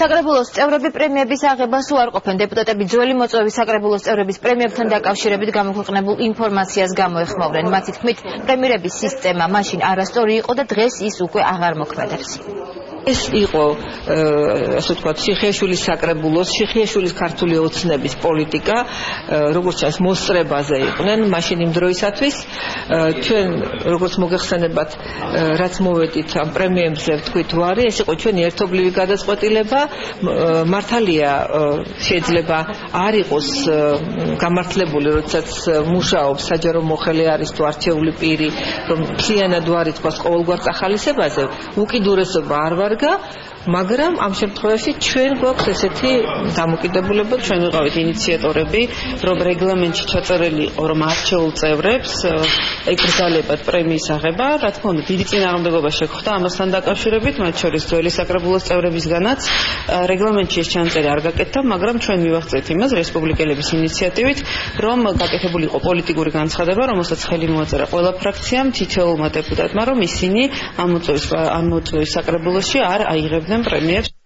საკრებულოს წევრები პრემიების აღებას უარყოფენ. დეპუტატები ძველი მოწვევის საკრებულოს წევრების პრემიებთან დაკავშირებით გამოქვეყნებულ ინფორმაციას გამოეხმაურნენ. მათი თქმით, პრემირების სისტემა მაშინ არასწორი იყო და დღეს ის უკვე აღარ მოქმედებს. ეს იყო, ასე ვთქვათ, შიხიაშვილის საკრებულოს, შიხიაშვილის ქართული ოცნების პოლიტიკა, როგორც ჩანს, მოსწრებაზე იყვნენ მაშინ იმ დროისათვის. ჩვენ, როგორც მოგეხსენებათ, რაც მოვედით ამ პრემიებზე ვთქვით ვარი, ეს იყო ჩვენი ერთობლივი გადაწყვეტილება. მართალია, შეიძლება არ იყოს გამართლებული, როდესაც მუშაობს საჯარო მოხელე არის თუ არჩეული პირი, რომ მთლიანად ვარ ითქვას ყოველგვარ წახალისებაზე, უკიდურესობა არ ვარგა, მაგრამ ამ შემთხვევაში ჩვენ გვაქვს ესეთი დამოკიდებულება, ჩვენ ვიყავით ინიციატორები, რომ რეგლამენტში ჩაწერილი იყო, რომ არჩეულ წევრებს ეკრძალებათ პრემიის აღება, რა თქმა უნდა, დიდი წინააღმდეგობა შეხვდა ამასთან დაკავშირებით, მათ შორის ძველი საკრებულოს წევრებისგანაც რეგლამენტში ეს ჩანაწერი არ გაკეთდა, მაგრამ ჩვენ მივახცეთ იმას რესპუბლიკელების ინიციატივით, რომ გაკეთებული იყო პოლიტიკური განცხადება, რომელსაც ხელი მოაწერა ყველა ფრაქციამ, თითოეულმა დეპუტატმა, რომ ისინი ამ მოწვევის საკრებულოში არ აიღებდნენ პრემიებს.